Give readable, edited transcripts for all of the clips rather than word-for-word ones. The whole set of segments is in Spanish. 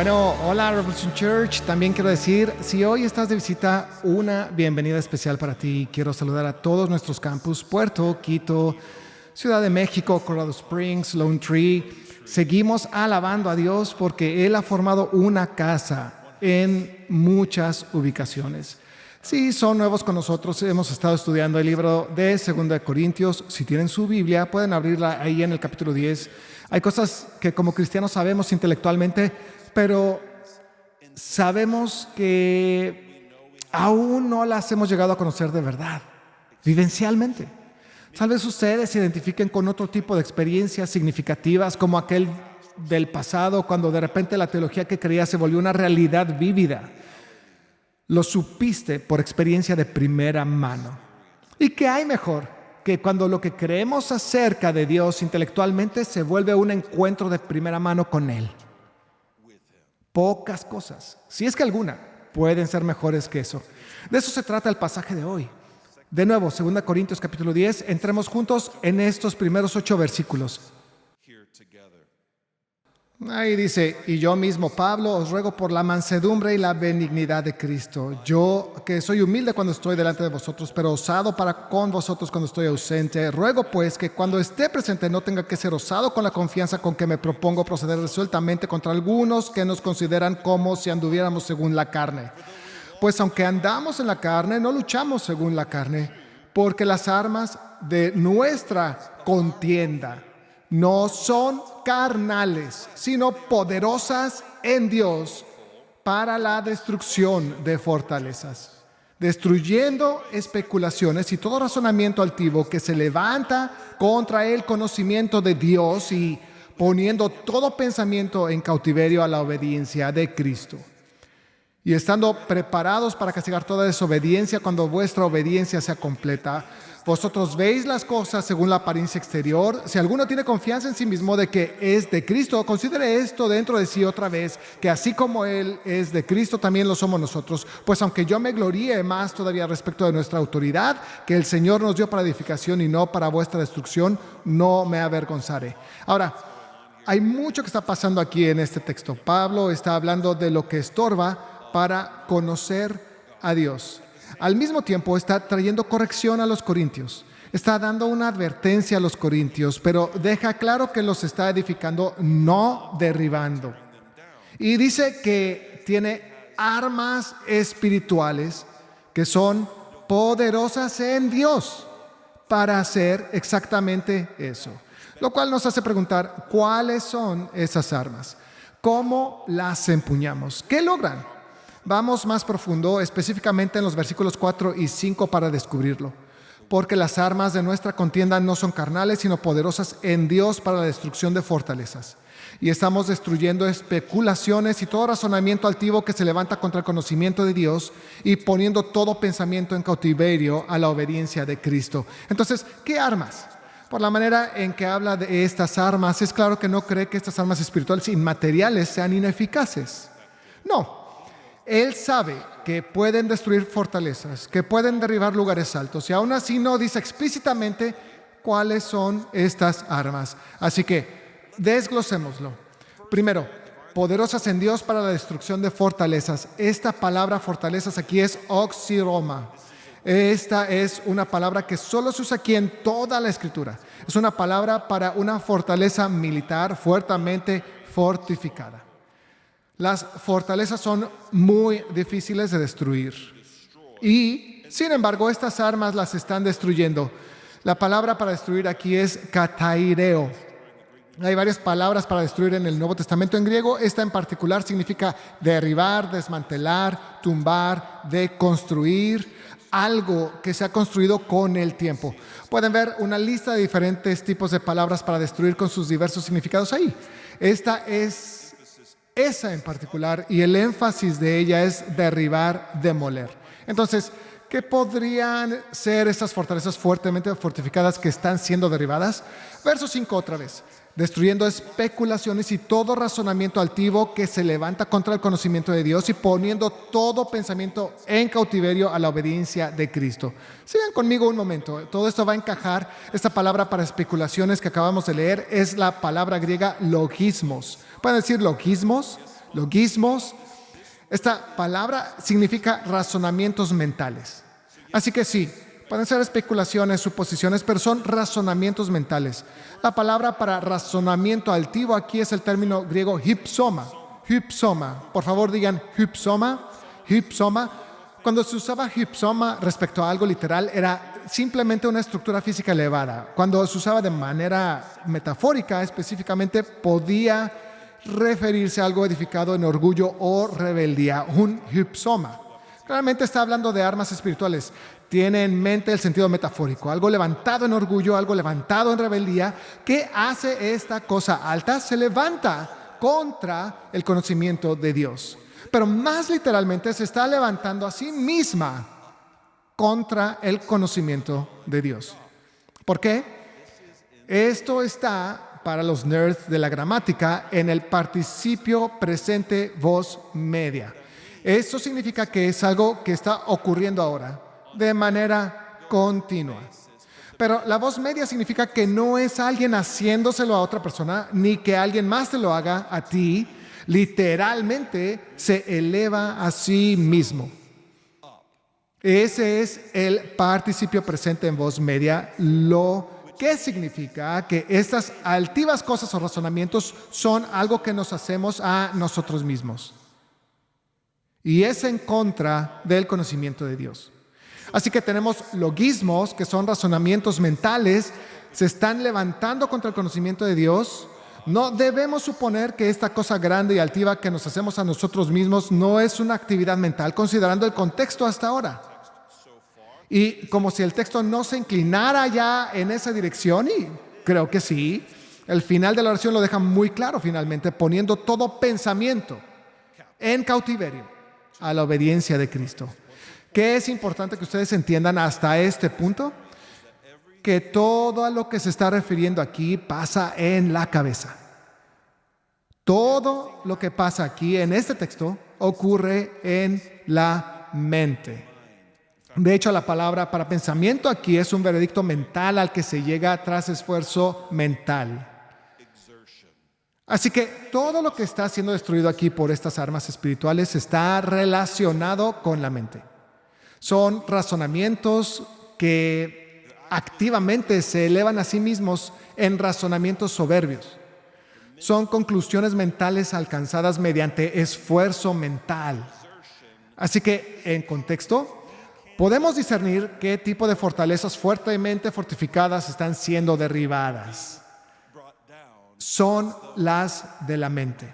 Bueno, hola Revolution Church. También quiero decir, si hoy estás de visita, una bienvenida especial para ti. Quiero saludar a todos nuestros campus, Puerto, Quito, Ciudad de México, Colorado Springs, Lone Tree. Seguimos alabando a Dios porque Él ha formado una casa en muchas ubicaciones. Si son nuevos con nosotros, hemos estado estudiando el libro de 2 de Corintios. Si tienen su Biblia, pueden abrirla ahí en el capítulo 10. Hay cosas que como cristianos sabemos intelectualmente, pero sabemos que aún no las hemos llegado a conocer de verdad, vivencialmente. Tal vez ustedes se identifiquen con otro tipo de experiencias significativas, como aquel del pasado, cuando de repente la teología que creías se volvió una realidad vívida. Lo supiste por experiencia de primera mano. ¿Y qué hay mejor que cuando lo que creemos acerca de Dios intelectualmente se vuelve un encuentro de primera mano con Él? Pocas cosas, si es que alguna, pueden ser mejores que eso. De eso se trata el pasaje de hoy. De nuevo, 2 Corintios capítulo 10, entremos juntos en estos primeros 8 versículos. Ahí dice: y yo mismo, Pablo, os ruego por la mansedumbre y la benignidad de Cristo. Yo, que soy humilde cuando estoy delante de vosotros, pero osado para con vosotros cuando estoy ausente, ruego pues que cuando esté presente no tenga que ser osado con la confianza con que me propongo proceder resueltamente contra algunos que nos consideran como si anduviéramos según la carne. Pues aunque andamos en la carne, no luchamos según la carne, porque las armas de nuestra contienda no son carnales, sino poderosas en Dios para la destrucción de fortalezas, destruyendo especulaciones y todo razonamiento altivo que se levanta contra el conocimiento de Dios y poniendo todo pensamiento en cautiverio a la obediencia de Cristo. Y estando preparados para castigar toda desobediencia cuando vuestra obediencia sea completa. Vosotros veis las cosas según la apariencia exterior. Si alguno tiene confianza en sí mismo de que es de Cristo, considere esto dentro de sí otra vez, que así como Él es de Cristo, también lo somos nosotros. Pues aunque yo me gloríe más todavía respecto de nuestra autoridad, que el Señor nos dio para edificación y no para vuestra destrucción, no me avergonzaré. Ahora, hay mucho que está pasando aquí en este texto. Pablo está hablando de lo que estorba para conocer a Dios. Al mismo tiempo está trayendo corrección a los corintios. Está dando una advertencia a los corintios, pero deja claro que los está edificando, no derribando. Y dice que tiene armas espirituales que son poderosas en Dios para hacer exactamente eso. Lo cual nos hace preguntar, ¿cuáles son esas armas? ¿Cómo las empuñamos? ¿Qué logran? Vamos más profundo, específicamente en los versículos 4 y 5 para descubrirlo. Porque las armas de nuestra contienda no son carnales, sino poderosas en Dios para la destrucción de fortalezas. Y estamos destruyendo especulaciones y todo razonamiento altivo que se levanta contra el conocimiento de Dios y poniendo todo pensamiento en cautiverio a la obediencia de Cristo. Entonces, ¿qué armas? Por la manera en que habla de estas armas, es claro que no cree que estas armas espirituales inmateriales sean ineficaces. No. Él sabe que pueden destruir fortalezas, que pueden derribar lugares altos, y aún así no dice explícitamente cuáles son estas armas. Así que desglosémoslo. Primero, poderosas en Dios para la destrucción de fortalezas. Esta palabra fortalezas aquí es oxiroma. Esta es una palabra que solo se usa aquí en toda la Escritura. Es una palabra para una fortaleza militar fuertemente fortificada. Las fortalezas son muy difíciles de destruir y, sin embargo, estas armas las están destruyendo. La palabra para destruir aquí es kataireo. Hay varias palabras para destruir en el Nuevo Testamento en griego. Esta en particular significa derribar, desmantelar, tumbar, deconstruir, algo que se ha construido con el tiempo. Pueden ver una lista de diferentes tipos de palabras para destruir con sus diversos significados ahí. Esta es esa en particular, y el énfasis de ella es derribar, demoler. Entonces, ¿qué podrían ser estas fortalezas fuertemente fortificadas que están siendo derribadas? Verso 5 otra vez. Destruyendo especulaciones y todo razonamiento altivo que se levanta contra el conocimiento de Dios y poniendo todo pensamiento en cautiverio a la obediencia de Cristo. Sigan conmigo un momento. Todo esto va a encajar. Esta palabra para especulaciones que acabamos de leer es la palabra griega logismos. ¿Pueden decir logismos? logismos. Esta palabra significa razonamientos mentales. Así que sí, pueden ser especulaciones, suposiciones, pero son razonamientos mentales. La palabra para razonamiento altivo aquí es el término griego hypsoma. Hypsoma. Por favor digan hypsoma. Hypsoma. Cuando se usaba hypsoma respecto a algo literal era simplemente una estructura física elevada. Cuando se usaba de manera metafórica, específicamente podía referirse a algo edificado en orgullo o rebeldía, un hypsoma. Claramente está hablando de armas espirituales. Tiene en mente el sentido metafórico, algo levantado en orgullo, algo levantado en rebeldía. ¿Qué hace esta cosa alta? Se levanta contra el conocimiento de Dios. Pero más literalmente se está levantando a sí misma contra el conocimiento de Dios. ¿Por qué? Esto está, para los nerds de la gramática, en el participio presente voz media. Esto significa que es algo que está ocurriendo ahora, de manera continua. Pero la voz media significa que no es alguien haciéndoselo a otra persona, ni que alguien más te lo haga a ti. Literalmente se eleva a sí mismo. Ese es el participio presente en voz media, lo que significa que estas altivas cosas o razonamientos son algo que nos hacemos a nosotros mismos. Y es en contra del conocimiento de Dios. Así que tenemos logismos, que son razonamientos mentales, se están levantando contra el conocimiento de Dios. No debemos suponer que esta cosa grande y altiva que nos hacemos a nosotros mismos no es una actividad mental, considerando el contexto hasta ahora. Y como si el texto no se inclinara ya en esa dirección, y creo que sí, el final de la oración lo deja muy claro finalmente, poniendo todo pensamiento en cautiverio a la obediencia de Cristo. ¿Qué es importante que ustedes entiendan hasta este punto? Que todo a lo que se está refiriendo aquí pasa en la cabeza. Todo lo que pasa aquí en este texto ocurre en la mente. De hecho, la palabra para pensamiento aquí es un veredicto mental al que se llega tras esfuerzo mental. Así que todo lo que está siendo destruido aquí por estas armas espirituales está relacionado con la mente. Son razonamientos que activamente se elevan a sí mismos en razonamientos soberbios. Son conclusiones mentales alcanzadas mediante esfuerzo mental. Así que, en contexto, podemos discernir qué tipo de fortalezas fuertemente fortificadas están siendo derribadas. Son las de la mente.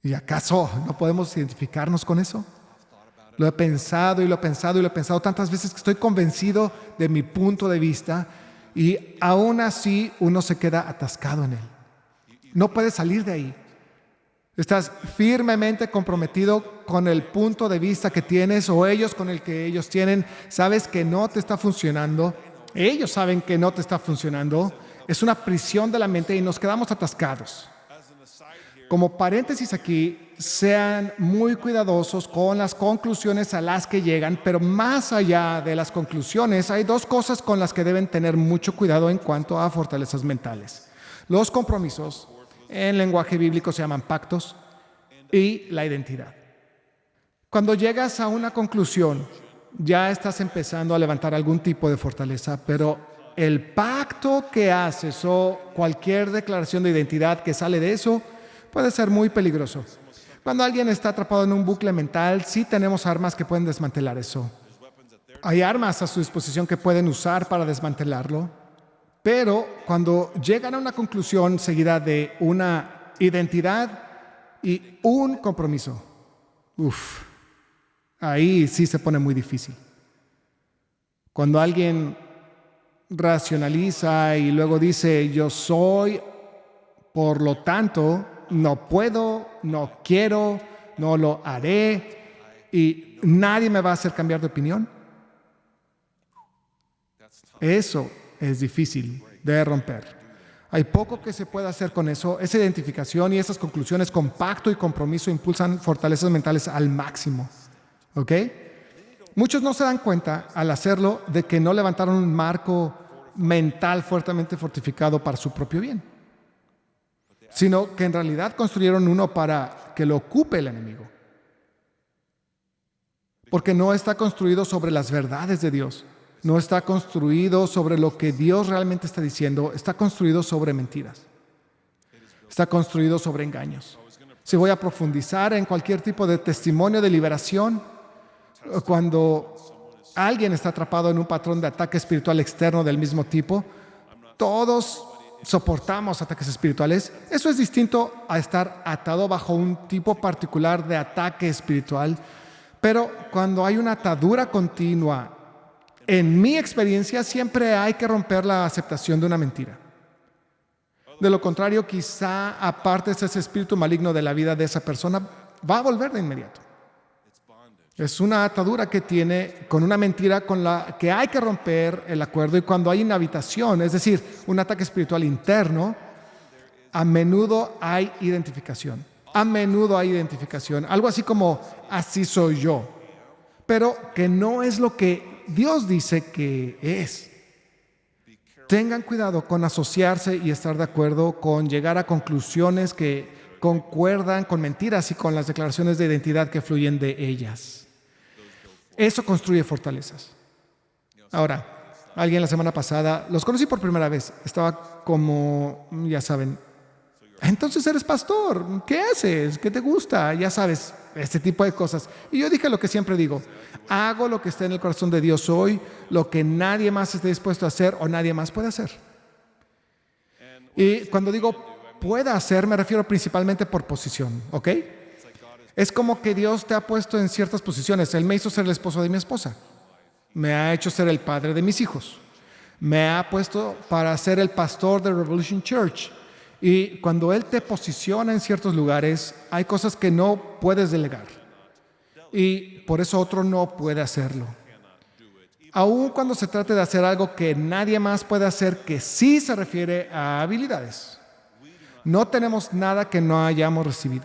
¿Y acaso no podemos identificarnos con eso? Lo he pensado y lo he pensado y lo he pensado tantas veces que estoy convencido de mi punto de vista y aún así uno se queda atascado en él. No puedes salir de ahí. Estás firmemente comprometido con el punto de vista que tienes o ellos con el que ellos tienen. Sabes que no te está funcionando. Ellos saben que no te está funcionando. Es una prisión de la mente y nos quedamos atascados. Como paréntesis aquí, sean muy cuidadosos con las conclusiones a las que llegan, pero más allá de las conclusiones, hay dos cosas con las que deben tener mucho cuidado en cuanto a fortalezas mentales. Los compromisos, en lenguaje bíblico se llaman pactos, y la identidad. Cuando llegas a una conclusión, ya estás empezando a levantar algún tipo de fortaleza, pero el pacto que haces o cualquier declaración de identidad que sale de eso puede ser muy peligroso. Cuando alguien está atrapado en un bucle mental, sí tenemos armas que pueden desmantelar eso. Hay armas a su disposición que pueden usar para desmantelarlo, pero cuando llegan a una conclusión seguida de una identidad y un compromiso, ahí sí se pone muy difícil. Cuando alguien racionaliza y luego dice, yo soy, por lo tanto, no puedo, no quiero, no lo haré y nadie me va a hacer cambiar de opinión. Eso es difícil de romper. Hay poco que se pueda hacer con eso. Esa identificación y esas conclusiones con pacto y compromiso impulsan fortalezas mentales al máximo. ¿Ok? Muchos no se dan cuenta al hacerlo de que no levantaron un marco mental fuertemente fortificado para su propio bien. sino que en realidad construyeron uno para que lo ocupe el enemigo. Porque no está construido sobre las verdades de Dios, no está construido sobre lo que Dios realmente está diciendo, está construido sobre mentiras, está construido sobre engaños. Si voy a profundizar en cualquier tipo de testimonio de liberación, cuando alguien está atrapado en un patrón de ataque espiritual externo del mismo tipo, todos soportamos ataques espirituales. Eso es distinto a estar atado bajo un tipo particular de ataque espiritual. Pero cuando hay una atadura continua, en mi experiencia siempre hay que romper la aceptación de una mentira. De lo contrario, quizá apartes ese espíritu maligno de la vida de esa persona, va a volver de inmediato. Es una atadura que tiene con una mentira con la que hay que romper el acuerdo, y cuando hay inhabitación, es decir, un ataque espiritual interno, a menudo hay identificación. A menudo hay identificación. Algo así como, así soy yo. Pero que no es lo que Dios dice que es. Tengan cuidado con asociarse y estar de acuerdo con llegar a conclusiones que concuerdan con mentiras y con las declaraciones de identidad que fluyen de ellas. Eso construye fortalezas. Ahora, alguien la semana pasada, los conocí por primera vez, estaba como, ya saben, entonces eres pastor, ¿qué haces? ¿Qué te gusta? Ya sabes, este tipo de cosas. Y yo dije lo que siempre digo, hago lo que está en el corazón de Dios hoy, lo que nadie más esté dispuesto a hacer o nadie más puede hacer. Y cuando digo pueda hacer, me refiero principalmente por posición, ¿ok? Es como que Dios te ha puesto en ciertas posiciones. Él me hizo ser el esposo de mi esposa, me ha hecho ser el padre de mis hijos, me ha puesto para ser el pastor de Revolution Church. Y cuando Él te posiciona en ciertos lugares, hay cosas que no puedes delegar. Y por eso otro no puede hacerlo. Aun cuando se trate de hacer algo que nadie más puede hacer, que sí se refiere a habilidades. No tenemos nada que no hayamos recibido.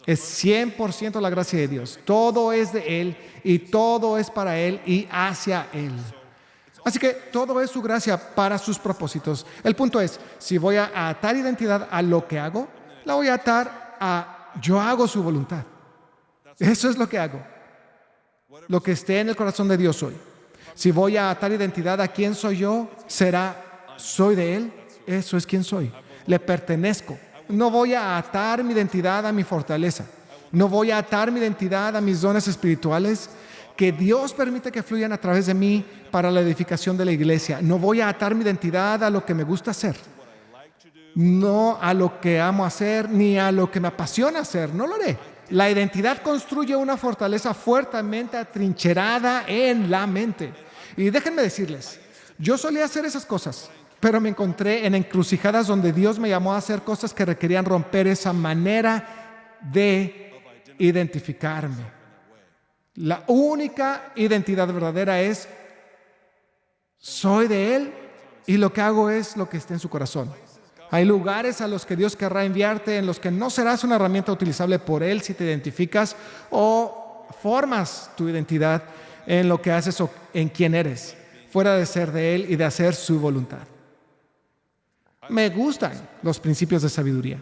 Es 100% la gracia de Dios. Todo es de Él y todo es para Él y hacia Él. Así que todo es su gracia para sus propósitos. El punto es, si voy a atar identidad a lo que hago, la voy a atar a yo hago su voluntad. Eso es lo que hago. Lo que esté en el corazón de Dios hoy. Si voy a atar identidad a quién soy yo, será soy de Él. Eso es quién soy. Le pertenezco. No voy a atar mi identidad a mi fortaleza. No voy a atar mi identidad a mis dones espirituales que Dios permite que fluyan a través de mí para la edificación de la iglesia. No voy a atar mi identidad a lo que me gusta hacer, no a lo que amo hacer, ni a lo que me apasiona hacer. No lo haré. La identidad construye una fortaleza fuertemente atrincherada en la mente. Y déjenme decirles, yo solía hacer esas cosas, pero me encontré en encrucijadas donde Dios me llamó a hacer cosas que requerían romper esa manera de identificarme. La única identidad verdadera es soy de Él y lo que hago es lo que esté en su corazón. Hay lugares a los que Dios querrá enviarte en los que no serás una herramienta utilizable por Él si te identificas o formas tu identidad en lo que haces o en quién eres, fuera de ser de Él y de hacer su voluntad. Me gustan los principios de sabiduría.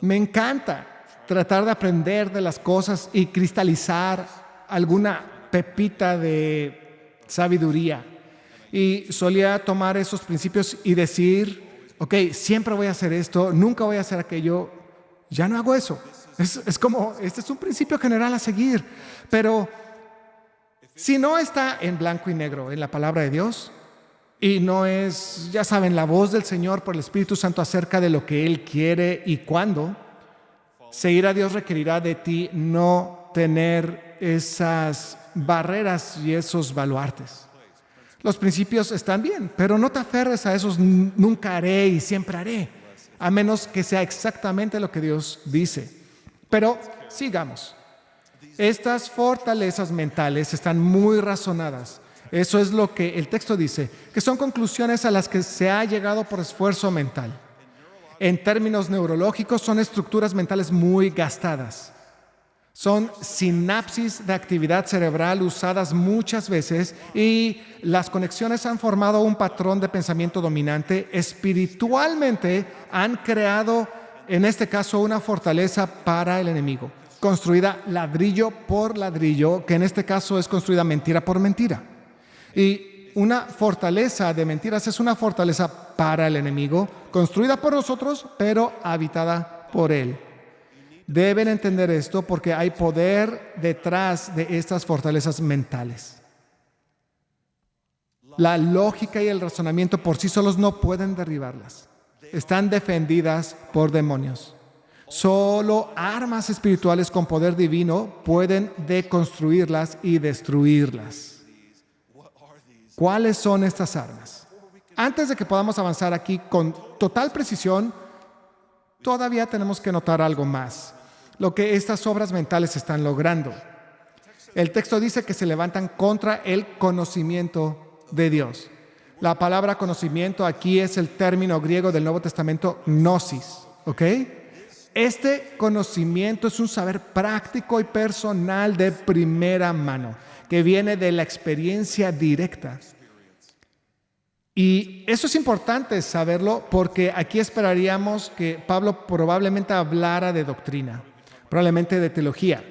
Me encanta tratar de aprender de las cosas y cristalizar alguna pepita de sabiduría. Y solía tomar esos principios y decir, ok, siempre voy a hacer esto, nunca voy a hacer aquello. Ya no hago eso. Es como, este es un principio general a seguir. Pero si no está en blanco y negro en la palabra de Dios, y no es, ya saben, la voz del Señor por el Espíritu Santo acerca de lo que Él quiere y cuándo, seguir a Dios requerirá de ti no tener esas barreras y esos baluartes. Los principios están bien, pero no te aferres a esos nunca haré y siempre haré, a menos que sea exactamente lo que Dios dice. Pero sigamos. Estas fortalezas mentales están muy razonadas. Eso es lo que el texto dice, que son conclusiones a las que se ha llegado por esfuerzo mental. En términos neurológicos, son estructuras mentales muy gastadas. Son sinapsis de actividad cerebral usadas muchas veces y las conexiones han formado un patrón de pensamiento dominante. Espiritualmente han creado, en este caso, una fortaleza para el enemigo, construida ladrillo por ladrillo, que en este caso es construida mentira por mentira. Y una fortaleza de mentiras es una fortaleza para el enemigo, construida por nosotros, pero habitada por él. Deben entender esto porque hay poder detrás de estas fortalezas mentales. La lógica y el razonamiento por sí solos no pueden derribarlas. Están defendidas por demonios. Solo armas espirituales con poder divino pueden deconstruirlas y destruirlas. ¿Cuáles son estas armas? Antes de que podamos avanzar aquí con total precisión, todavía tenemos que notar algo más. Lo que estas obras mentales están logrando. El texto dice que se levantan contra el conocimiento de Dios. La palabra conocimiento aquí es el término griego del Nuevo Testamento, gnosis, ¿ok? Este conocimiento es un saber práctico y personal de primera mano, que viene de la experiencia directa. Y eso es importante saberlo porque aquí esperaríamos que Pablo probablemente hablara de doctrina, probablemente de teología,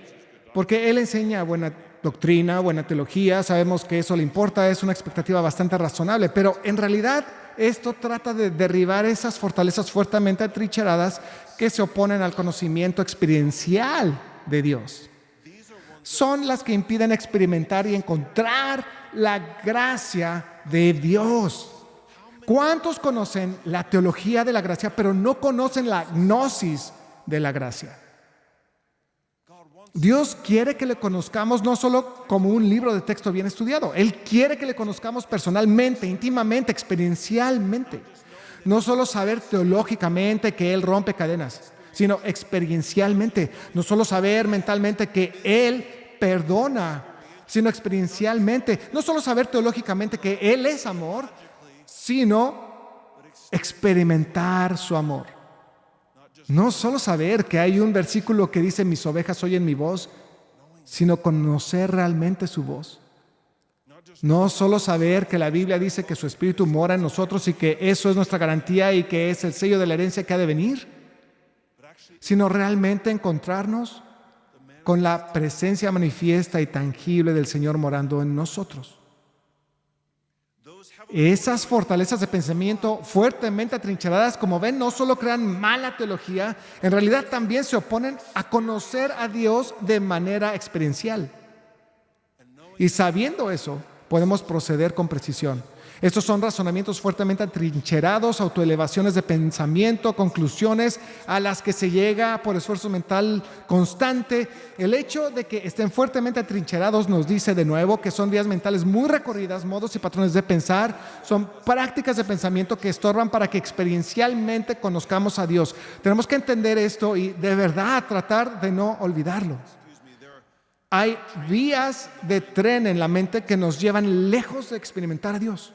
porque él enseña buena doctrina, buena teología, sabemos que eso le importa, es una expectativa bastante razonable, pero en realidad esto trata de derribar esas fortalezas fuertemente atrincheradas que se oponen al conocimiento experiencial de Dios. Son las que impiden experimentar y encontrar la gracia de Dios. ¿Cuántos conocen la teología de la gracia, pero no conocen la gnosis de la gracia? Dios quiere que le conozcamos no solo como un libro de texto bien estudiado. Él quiere que le conozcamos personalmente, íntimamente, experiencialmente. No solo saber teológicamente que Él rompe cadenas, sino experiencialmente. No solo saber mentalmente que Él perdona, sino experiencialmente. No solo saber teológicamente que Él es amor, sino experimentar su amor. No solo saber que hay un versículo que dice mis ovejas oyen mi voz, sino conocer realmente su voz. No solo saber que la Biblia dice que su Espíritu mora en nosotros y que eso es nuestra garantía y que es el sello de la herencia que ha de venir, sino realmente encontrarnos con la presencia manifiesta y tangible del Señor morando en nosotros. Esas fortalezas de pensamiento fuertemente atrincheradas, como ven, no solo crean mala teología, en realidad también se oponen a conocer a Dios de manera experiencial. Y sabiendo eso, podemos proceder con precisión. Estos son razonamientos fuertemente atrincherados, autoelevaciones de pensamiento, conclusiones a las que se llega por esfuerzo mental constante. El hecho de que estén fuertemente atrincherados nos dice de nuevo que son vías mentales muy recorridas, modos y patrones de pensar, son prácticas de pensamiento que estorban para que experiencialmente conozcamos a Dios. Tenemos que entender esto y de verdad tratar de no olvidarlo. Hay vías de tren en la mente que nos llevan lejos de experimentar a Dios.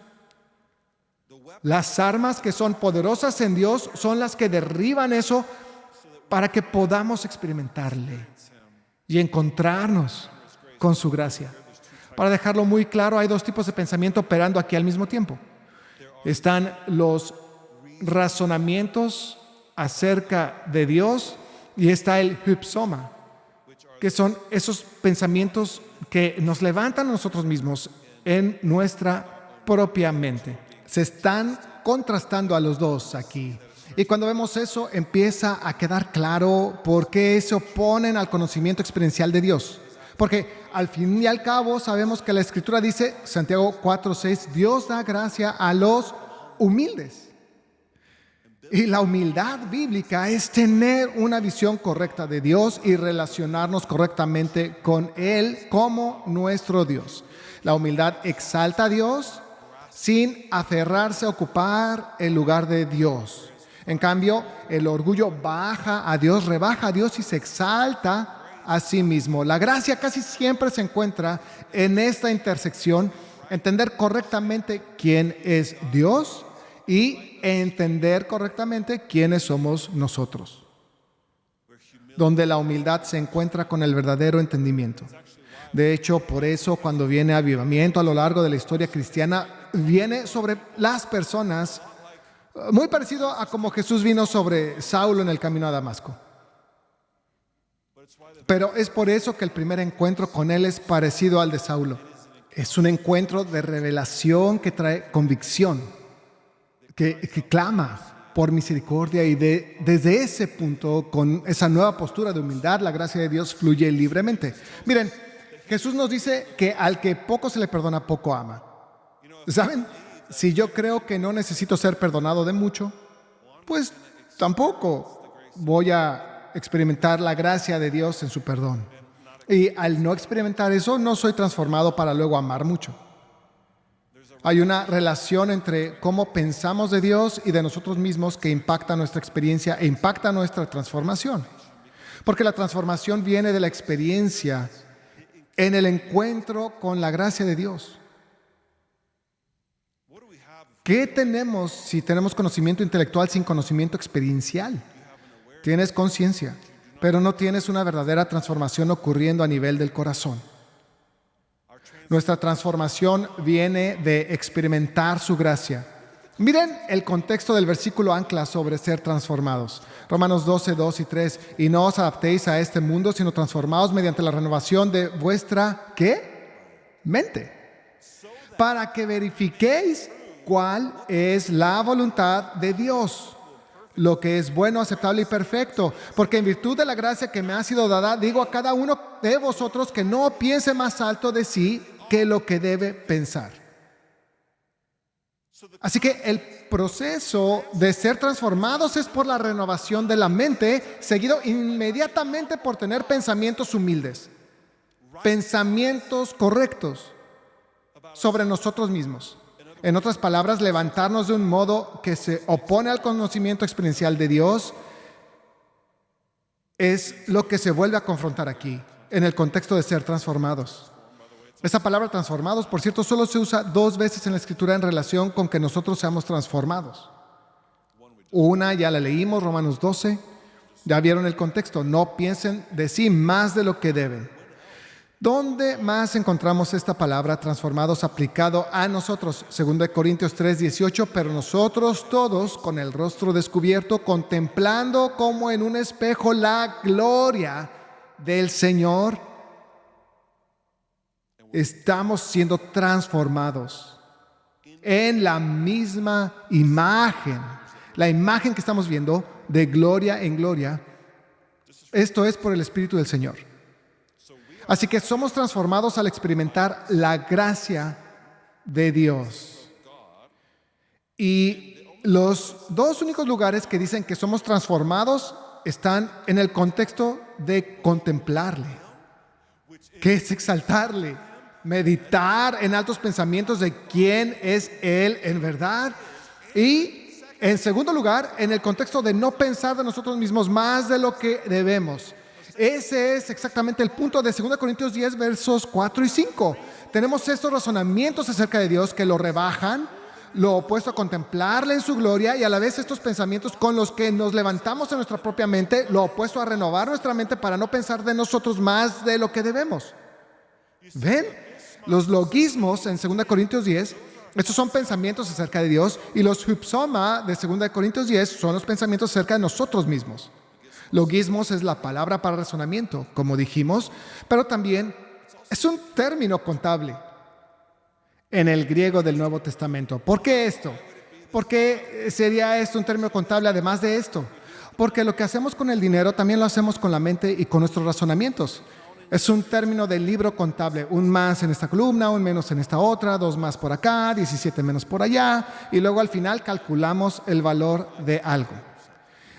Las armas que son poderosas en Dios son las que derriban eso para que podamos experimentarle y encontrarnos con su gracia. Para dejarlo muy claro, hay dos tipos de pensamiento operando aquí al mismo tiempo. Están los razonamientos acerca de Dios y está el hypsoma, que son esos pensamientos que nos levantan a nosotros mismos en nuestra propia mente. Se están contrastando a los dos aquí. Y cuando vemos eso, empieza a quedar claro por qué se oponen al conocimiento experiencial de Dios. Porque al fin y al cabo sabemos que la Escritura dice, Santiago 4:6, Dios da gracia a los humildes. Y la humildad bíblica es tener una visión correcta de Dios y relacionarnos correctamente con Él como nuestro Dios. La humildad exalta a Dios sin aferrarse a ocupar el lugar de Dios. En cambio, el orgullo baja a Dios, rebaja a Dios y se exalta a sí mismo. La gracia casi siempre se encuentra en esta intersección, entender correctamente quién es Dios y entender correctamente quiénes somos nosotros. donde la humildad se encuentra con el verdadero entendimiento. De hecho, por eso cuando viene avivamiento a lo largo de la historia cristiana, viene sobre las personas muy parecido a como Jesús vino sobre Saulo en el camino a Damasco. Pero es por eso que el primer encuentro con él es parecido al de Saulo. Es un encuentro de revelación que trae convicción, que clama por misericordia y desde ese punto, con esa nueva postura de humildad, la gracia de Dios fluye libremente. Miren, Jesús nos dice que al que poco se le perdona, poco ama. ¿Saben? Si yo creo que no necesito ser perdonado de mucho, pues tampoco voy a experimentar la gracia de Dios en su perdón. Y al no experimentar eso, no soy transformado para luego amar mucho. Hay una relación entre cómo pensamos de Dios y de nosotros mismos que impacta nuestra experiencia e impacta nuestra transformación. Porque la transformación viene de la experiencia en el encuentro con la gracia de Dios. ¿Qué tenemos si tenemos conocimiento intelectual sin conocimiento experiencial? Tienes conciencia, pero no tienes una verdadera transformación ocurriendo a nivel del corazón. Nuestra transformación viene de experimentar su gracia. Miren el contexto del versículo ancla sobre ser transformados. Romanos 12, 2 y 3. Y no os adaptéis a este mundo, sino transformaos mediante la renovación de vuestra, ¿qué? Mente. Para que verifiquéis cuál es la voluntad de Dios, lo que es bueno, aceptable y perfecto. Porque en virtud de la gracia que me ha sido dada, digo a cada uno de vosotros que no piense más alto de sí que lo que debe pensar. Así que el proceso de ser transformados es por la renovación de la mente, seguido inmediatamente por tener pensamientos humildes, pensamientos correctos sobre nosotros mismos. En otras palabras, levantarnos de un modo que se opone al conocimiento experiencial de Dios es lo que se vuelve a confrontar aquí, en el contexto de ser transformados. Esa palabra transformados, por cierto, solo se usa 2 veces en la Escritura en relación con que nosotros seamos transformados. Una ya la leímos, Romanos 12, ya vieron el contexto, no piensen de sí más de lo que deben. ¿Dónde más encontramos esta palabra transformados aplicado a nosotros? 2 Corintios 3, 18, pero nosotros todos con el rostro descubierto, contemplando como en un espejo la gloria del Señor, estamos siendo transformados en la misma imagen, la imagen que estamos viendo de gloria en gloria. Esto es por el Espíritu del Señor. Así que somos transformados al experimentar la gracia de Dios. Y los 2 únicos lugares que dicen que somos transformados están en el contexto de contemplarle, que es exaltarle, meditar en altos pensamientos de quién es Él en verdad. Y en segundo lugar, en el contexto de no pensar de nosotros mismos más de lo que debemos. Ese es exactamente el punto de 2 Corintios 10, versos 4 y 5. Tenemos estos razonamientos acerca de Dios que lo rebajan, lo opuesto a contemplarle en su gloria, y a la vez estos pensamientos con los que nos levantamos en nuestra propia mente, lo opuesto a renovar nuestra mente para no pensar de nosotros más de lo que debemos. ¿Ven? Los logismos en 2 Corintios 10, estos son pensamientos acerca de Dios, y los hypsoma de 2 Corintios 10 son los pensamientos acerca de nosotros mismos. Logismos es la palabra para razonamiento, como dijimos, pero también es un término contable en el griego del Nuevo Testamento. ¿Por qué esto? ¿Por qué sería esto un término contable además de esto? Porque lo que hacemos con el dinero también lo hacemos con la mente y con nuestros razonamientos. Es un término del libro contable, un más en esta columna, un menos en esta otra, 2 más por acá, 17 menos por allá, y luego al final calculamos el valor de algo.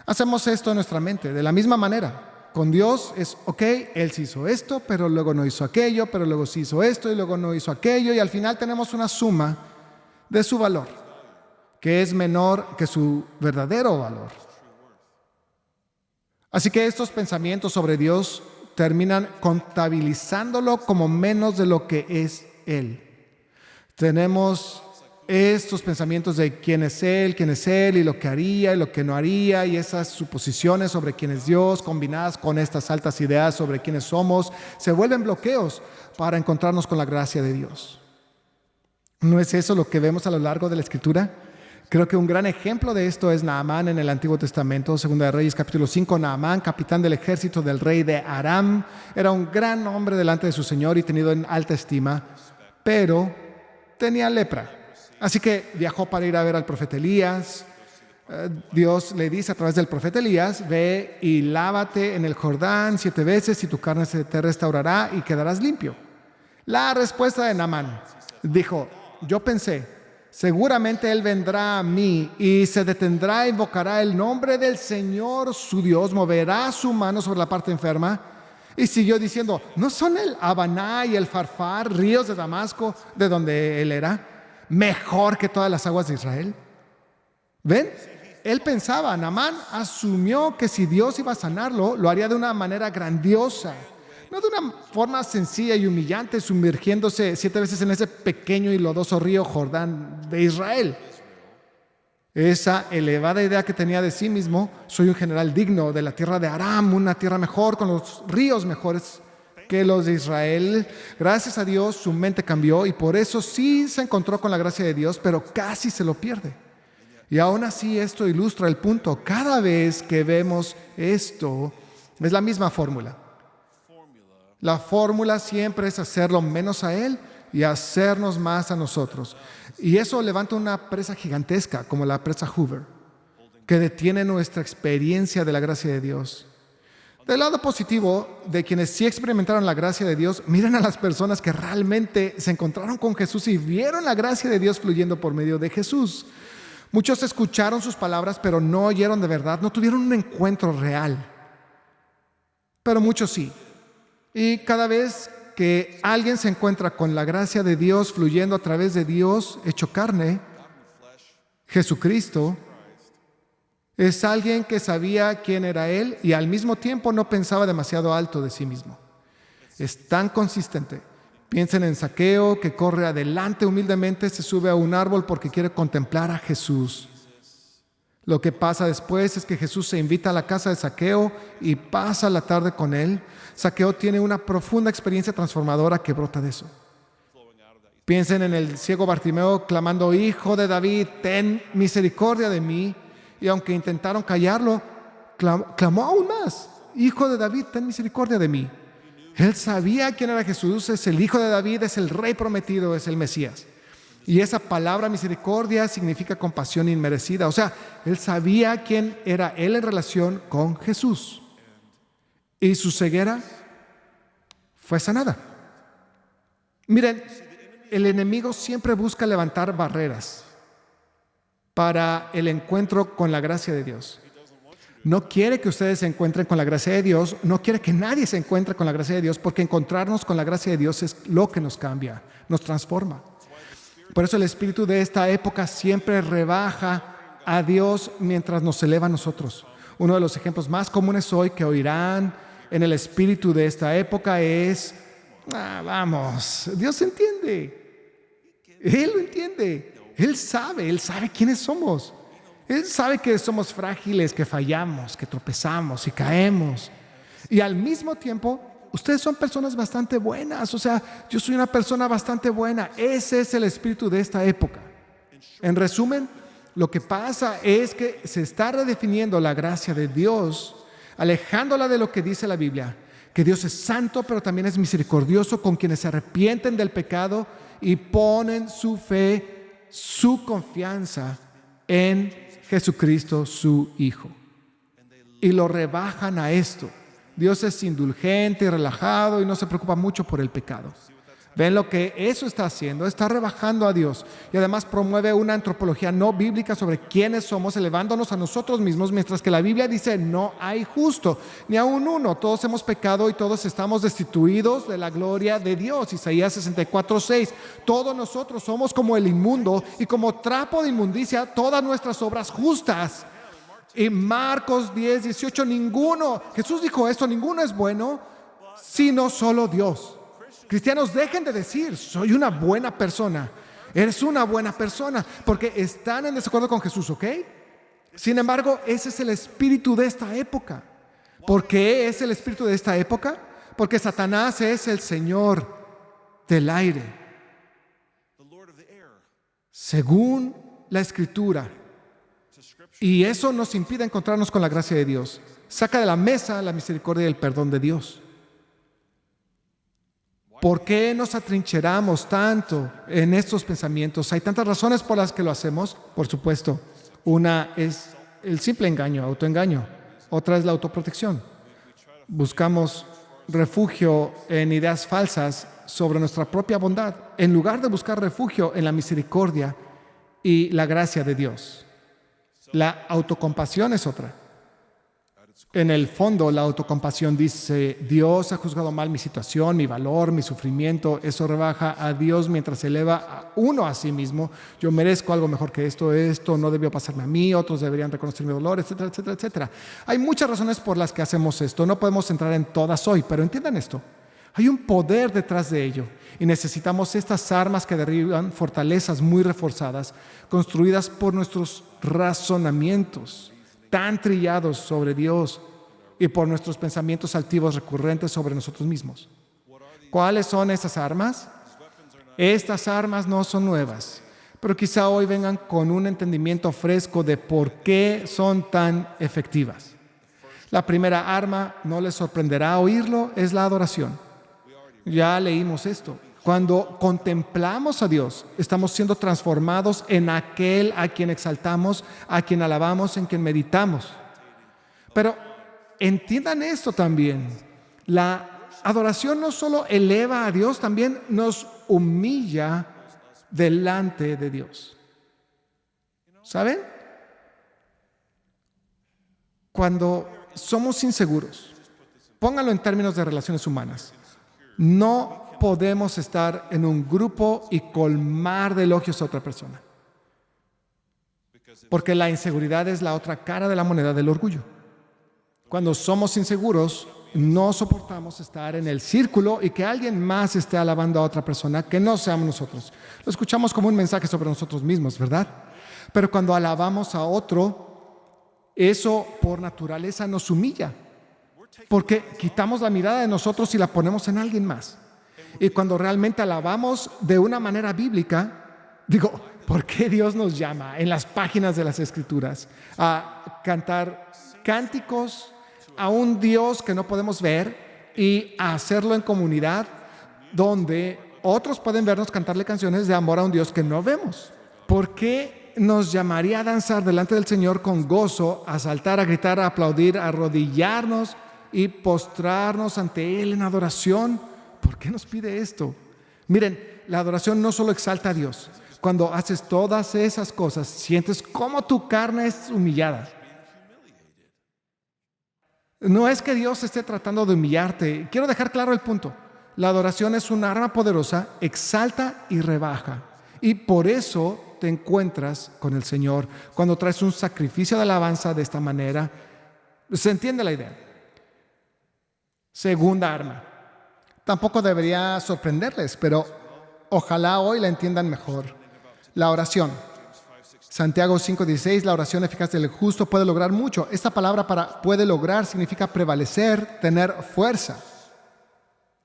Hacemos esto en nuestra mente de la misma manera. Con Dios es, ok, Él sí hizo esto, pero luego no hizo aquello, pero luego sí hizo esto y luego no hizo aquello, y al final tenemos una suma de su valor, que es menor que su verdadero valor. Así que estos pensamientos sobre Dios terminan contabilizándolo como menos de lo que es Él. Tenemos estos pensamientos de quién es Él y lo que haría y lo que no haría y esas suposiciones sobre quién es Dios combinadas con estas altas ideas sobre quiénes somos se vuelven bloqueos para encontrarnos con la gracia de Dios. ¿No es eso lo que vemos a lo largo de la Escritura? Creo que un gran ejemplo de esto es Naamán en el Antiguo Testamento, Segunda de Reyes capítulo 5. Naamán, capitán del ejército del rey de Aram, era un gran hombre delante de su señor y tenido en alta estima, pero tenía lepra. Así que viajó para ir a ver al profeta Elías. Dios le dice a través del profeta Elías: ve y lávate en el Jordán 7 veces y tu carne se te restaurará y quedarás limpio. La respuesta de Naamán dijo: yo pensé, seguramente él vendrá a mí y se detendrá e invocará el nombre del Señor su Dios, moverá su mano sobre la parte enferma. Y siguió diciendo: ¿no son el Habaná y el Farfar, ríos de Damasco, de donde él era, mejor que todas las aguas de Israel? ¿Ven? Él pensaba, Naamán asumió que si Dios iba a sanarlo, lo haría de una manera grandiosa, no de una forma sencilla y humillante, sumergiéndose 7 veces en ese pequeño y lodoso río Jordán de Israel. Esa elevada idea que tenía de sí mismo: soy un general digno de la tierra de Aram, una tierra mejor, con los ríos mejores que los de Israel. Gracias a Dios su mente cambió y por eso sí se encontró con la gracia de Dios, pero casi se lo pierde. Y aún así esto ilustra el punto. Cada vez que vemos esto, es la misma fórmula. La fórmula siempre es hacerlo menos a Él y hacernos más a nosotros. Y eso levanta una presa gigantesca, como la presa Hoover, que detiene nuestra experiencia de la gracia de Dios. Del lado positivo, de quienes sí experimentaron la gracia de Dios, miren a las personas que realmente se encontraron con Jesús y vieron la gracia de Dios fluyendo por medio de Jesús. Muchos escucharon sus palabras, pero no oyeron de verdad, no tuvieron un encuentro real. Pero muchos sí. Y cada vez que alguien se encuentra con la gracia de Dios fluyendo a través de Dios hecho carne, Jesucristo, es alguien que sabía quién era Él y al mismo tiempo no pensaba demasiado alto de sí mismo. Es tan consistente. Piensen en Zaqueo, que corre adelante humildemente, se sube a un árbol porque quiere contemplar a Jesús. Lo que pasa después es que Jesús se invita a la casa de Zaqueo y pasa la tarde con él. Zaqueo tiene una profunda experiencia transformadora que brota de eso. Piensen en el ciego Bartimeo clamando: Hijo de David, ten misericordia de mí. Y aunque intentaron callarlo, clamó aún más: Hijo de David, ten misericordia de mí. Él sabía quién era Jesús, es el Hijo de David, es el Rey prometido, es el Mesías. Y esa palabra misericordia significa compasión inmerecida. O sea, él sabía quién era él en relación con Jesús. Y su ceguera fue sanada. Miren, el enemigo siempre busca levantar barreras para el encuentro con la gracia de Dios. No quiere que ustedes se encuentren con la gracia de Dios, no quiere que nadie se encuentre con la gracia de Dios, porque encontrarnos con la gracia de Dios es lo que nos cambia, nos transforma. Por eso el espíritu de esta época siempre rebaja a Dios mientras nos eleva a nosotros. Uno de los ejemplos más comunes hoy que oirán en el espíritu de esta época es: vamos, Dios entiende. Él lo entiende. Él sabe quiénes somos. Él sabe que somos frágiles, que fallamos, que tropezamos y caemos. Y al mismo tiempo, ustedes son personas bastante buenas. O sea, yo soy una persona bastante buena. Ese es el espíritu de esta época. En resumen, lo que pasa es que se está redefiniendo la gracia de Dios, alejándola de lo que dice la Biblia, que Dios es santo, pero también es misericordioso con quienes se arrepienten del pecado y ponen su fe, su confianza en Jesucristo, su Hijo. Y lo rebajan a esto. Dios es indulgente y relajado y no se preocupa mucho por el pecado. ¿Ven lo que eso está haciendo? Está rebajando a Dios y además promueve una antropología no bíblica sobre quiénes somos, elevándonos a nosotros mismos, mientras que la Biblia dice: no hay justo, ni aun uno. Todos hemos pecado y todos estamos destituidos de la gloria de Dios. Isaías 64:6. Todos nosotros somos como el inmundo y como trapo de inmundicia todas nuestras obras justas. Y Marcos 10:18. Ninguno, Jesús dijo esto, ninguno es bueno sino solo Dios. Cristianos, dejen de decir: soy una buena persona, Eres una buena persona porque están en desacuerdo con Jesús, ¿ok? Sin embargo, ese es el espíritu de esta época. ¿Por qué es el espíritu de esta época? Porque Satanás es el señor del aire. Según la Escritura. Y eso nos impide encontrarnos con la gracia de Dios. Saca de la mesa la misericordia y el perdón de Dios. ¿Por qué nos atrincheramos tanto en estos pensamientos? Hay tantas razones por las que lo hacemos. Por supuesto, una es el simple engaño, autoengaño. Otra es la autoprotección. Buscamos refugio en ideas falsas sobre nuestra propia bondad, en lugar de buscar refugio en la misericordia y la gracia de Dios. La autocompasión es otra. En el fondo, la autocompasión dice: Dios ha juzgado mal mi situación, mi valor, mi sufrimiento. Eso rebaja a Dios mientras eleva a uno a sí mismo. Yo merezco algo mejor que esto no debió pasarme a mí, otros deberían reconocer mi dolor, etcétera, etcétera, etcétera. Hay muchas razones por las que hacemos esto. No podemos entrar en todas hoy, pero entiendan esto. Hay un poder detrás de ello y necesitamos estas armas que derriban fortalezas muy reforzadas, construidas por nuestros razonamientos tan trillados sobre Dios y por nuestros pensamientos altivos recurrentes sobre nosotros mismos. ¿Cuáles son esas armas? Estas armas no son nuevas, pero quizá hoy vengan con un entendimiento fresco de por qué son tan efectivas. La primera arma, no les sorprenderá oírlo, es la adoración. Ya leímos esto. Cuando contemplamos a Dios, estamos siendo transformados en aquel a quien exaltamos, a quien alabamos, en quien meditamos. Pero entiendan esto también. La adoración no solo eleva a Dios, también nos humilla delante de Dios. ¿Saben? Cuando somos inseguros, pónganlo en términos de relaciones humanas, no podemos estar en un grupo y colmar de elogios a otra persona. Porque la inseguridad es la otra cara de la moneda del orgullo. Cuando somos inseguros, no soportamos estar en el círculo y que alguien más esté alabando a otra persona que no seamos nosotros. Lo escuchamos como un mensaje sobre nosotros mismos, ¿verdad? Pero cuando alabamos a otro, eso por naturaleza nos humilla. Porque quitamos la mirada de nosotros y la ponemos en alguien más. Y cuando realmente alabamos de una manera bíblica, digo, ¿por qué Dios nos llama en las páginas de las Escrituras a cantar cánticos a un Dios que no podemos ver y a hacerlo en comunidad donde otros pueden vernos cantarle canciones de amor a un Dios que no vemos? ¿Por qué nos llamaría a danzar delante del Señor con gozo, a saltar, a gritar, a aplaudir, a arrodillarnos y postrarnos ante Él en adoración? ¿Por qué nos pide esto? Miren, la adoración no solo exalta a Dios. Cuando haces todas esas cosas, sientes cómo tu carne es humillada. No es que Dios esté tratando de humillarte. Quiero dejar claro el punto. La adoración es un arma poderosa, exalta y rebaja. Y por eso te encuentras con el Señor. Cuando traes un sacrificio de alabanza de esta manera, ¿se entiende la idea? Segunda arma. Tampoco debería sorprenderles, pero ojalá hoy la entiendan mejor. La oración. Santiago 5:16, la oración eficaz del justo puede lograr mucho. Esta palabra para puede lograr significa prevalecer, tener fuerza.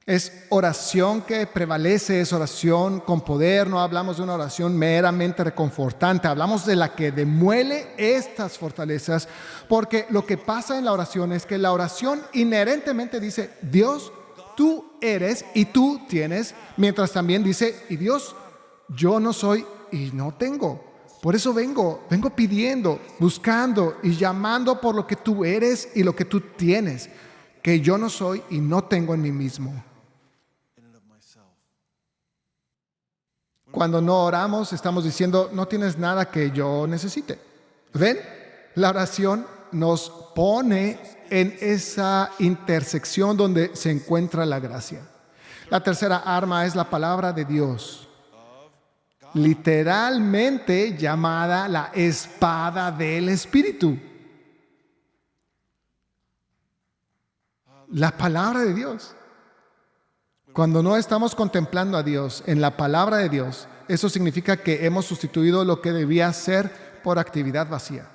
Es oración que prevalece, es oración con poder. No hablamos de una oración meramente reconfortante, hablamos de la que demuele estas fortalezas, porque lo que pasa en la oración es que la oración inherentemente dice: Dios, tú eres y tú tienes, mientras también dice: y Dios, yo no soy y no tengo. Por eso vengo pidiendo, buscando y llamando por lo que tú eres y lo que tú tienes, que yo no soy y no tengo en mí mismo. Cuando no oramos, estamos diciendo: no tienes nada que yo necesite. ¿Ven? La oración nos pone en esa intersección donde se encuentra la gracia. La tercera arma es la palabra de Dios, literalmente llamada la espada del Espíritu. La palabra de Dios. Cuando no estamos contemplando a Dios en la palabra de Dios, Eso significa que hemos sustituido lo que debía ser por actividad vacía.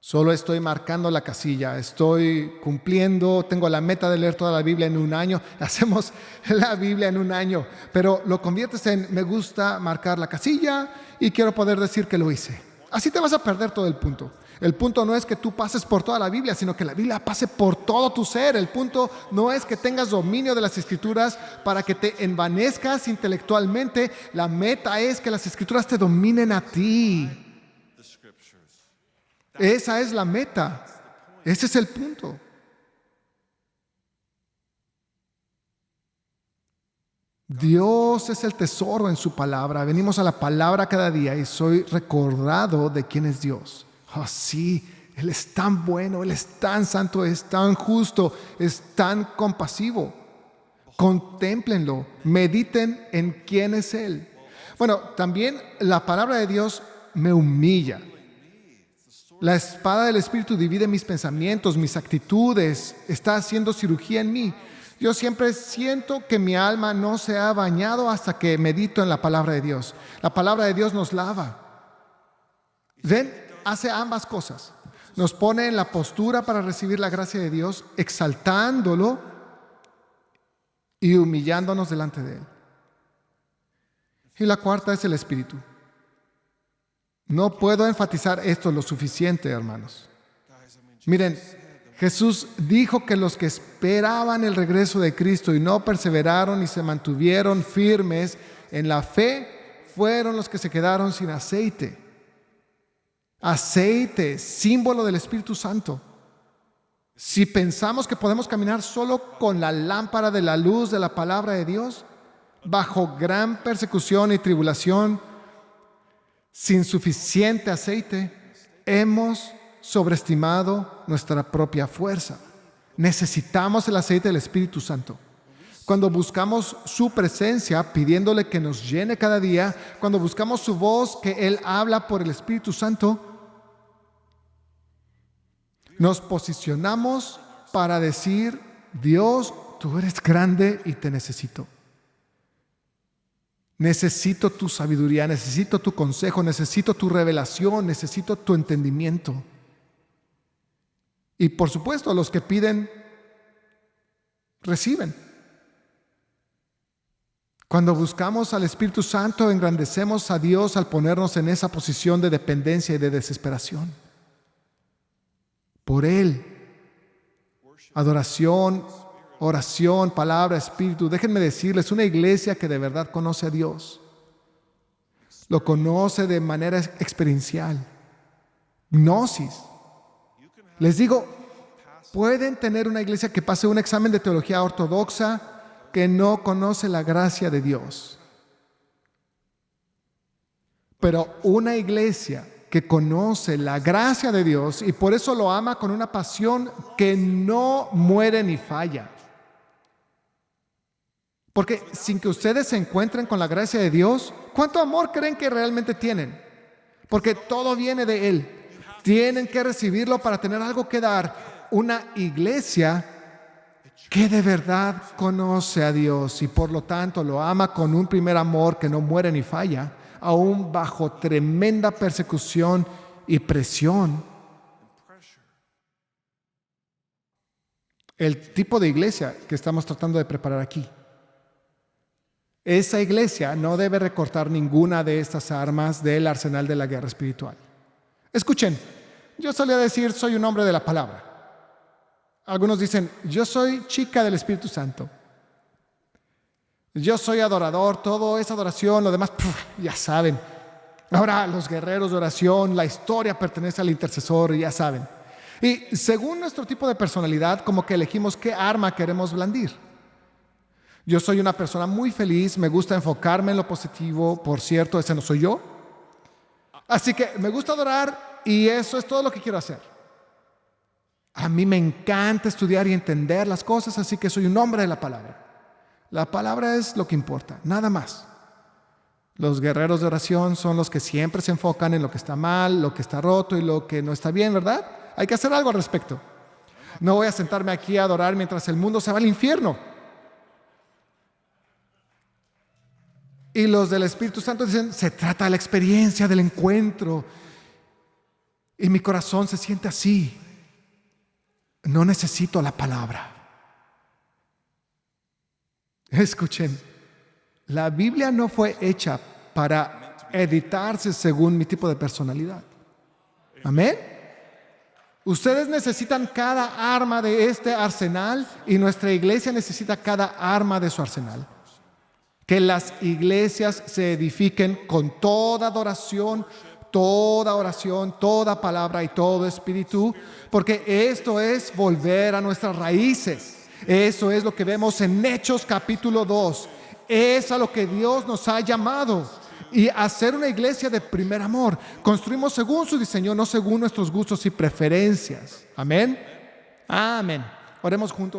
Solo estoy marcando la casilla, estoy cumpliendo, tengo la meta de leer toda la Biblia en un año. Hacemos la Biblia en un año, pero lo conviertes en me gusta marcar la casilla y quiero poder decir que lo hice. Así te vas a perder todo el punto. El punto no es que tú pases por toda la Biblia, sino que la Biblia pase por todo tu ser. El punto no es que tengas dominio de las Escrituras para que te envanezcas intelectualmente. La meta es que las Escrituras te dominen a ti. Esa es la meta. Ese es el punto. Dios es el tesoro en su palabra. Venimos a la palabra cada día y soy recordado de quién es Dios. Oh, sí, Él es tan bueno, Él es tan santo, es tan justo, es tan compasivo. Contémplenlo, mediten en quién es Él. Bueno, también la palabra de Dios me humilla. La espada del Espíritu divide mis pensamientos, mis actitudes, está haciendo cirugía en mí. Yo siempre siento que mi alma no se ha bañado hasta que medito en la palabra de Dios. La palabra de Dios nos lava. ¿Ven? Hace ambas cosas. Nos pone en la postura para recibir la gracia de Dios, exaltándolo y humillándonos delante de Él. Y la cuarta es el Espíritu. No puedo enfatizar esto lo suficiente, hermanos. Miren, Jesús dijo que los que esperaban el regreso de Cristo y no perseveraron y se mantuvieron firmes en la fe, fueron los que se quedaron sin aceite. Aceite, símbolo del Espíritu Santo. Si pensamos que podemos caminar solo con la lámpara de la luz de la palabra de Dios, bajo gran persecución y tribulación, sin suficiente aceite, hemos sobreestimado nuestra propia fuerza. Necesitamos el aceite del Espíritu Santo. Cuando buscamos su presencia, pidiéndole que nos llene cada día, cuando buscamos su voz, que Él habla por el Espíritu Santo, nos posicionamos para decir, Dios, tú eres grande y te necesito. Necesito tu sabiduría, necesito tu consejo, necesito tu revelación, necesito tu entendimiento. Y por supuesto, los que piden, reciben. Cuando buscamos al Espíritu Santo, engrandecemos a Dios al ponernos en esa posición de dependencia y de desesperación. Por Él, adoración, oración, palabra, espíritu. Déjenme decirles, una iglesia que de verdad conoce a Dios, lo conoce de manera experiencial. Gnosis. Les digo, pueden tener una iglesia que pase un examen de teología ortodoxa que no conoce la gracia de Dios. Pero una iglesia que conoce la gracia de Dios y por eso lo ama con una pasión que no muere ni falla. Porque sin que ustedes se encuentren con la gracia de Dios, ¿cuánto amor creen que realmente tienen? Porque todo viene de Él. Tienen que recibirlo para tener algo que dar. Una iglesia que de verdad conoce a Dios y por lo tanto lo ama con un primer amor que no muere ni falla, aún bajo tremenda persecución y presión. El tipo de iglesia que estamos tratando de preparar aquí. Esa iglesia no debe recortar ninguna de estas armas del arsenal de la guerra espiritual. Escuchen, yo solía decir, soy un hombre de la palabra. Algunos dicen, yo soy chica del Espíritu Santo. Yo soy adorador, todo es adoración, lo demás, ya saben. Ahora los guerreros de oración, la historia pertenece al intercesor, ya saben. Y según nuestro tipo de personalidad, como que elegimos qué arma queremos blandir. Yo soy una persona muy feliz, me gusta enfocarme en lo positivo, por cierto, ese no soy yo. Así que me gusta adorar y eso es todo lo que quiero hacer. A mí me encanta estudiar y entender las cosas, así que soy un hombre de la palabra. La palabra es lo que importa, nada más. Los guerreros de oración son los que siempre se enfocan en lo que está mal, lo que está roto y lo que no está bien, ¿verdad? Hay que hacer algo al respecto. No voy a sentarme aquí a adorar mientras el mundo se va al infierno. Y los del Espíritu Santo dicen, se trata de la experiencia del encuentro. Y mi corazón se siente así. No necesito la palabra. Escuchen, la Biblia no fue hecha para editarse según mi tipo de personalidad. Amén. Ustedes necesitan cada arma de este arsenal y nuestra iglesia necesita cada arma de su arsenal. Que las iglesias se edifiquen con toda adoración, toda oración, toda palabra y todo espíritu, porque esto es volver a nuestras raíces. Eso es lo que vemos en Hechos capítulo 2. Es a lo que Dios nos ha llamado. Y hacer una iglesia de primer amor. Construimos según su diseño, no según nuestros gustos y preferencias. Amén. Amén. Oremos juntos.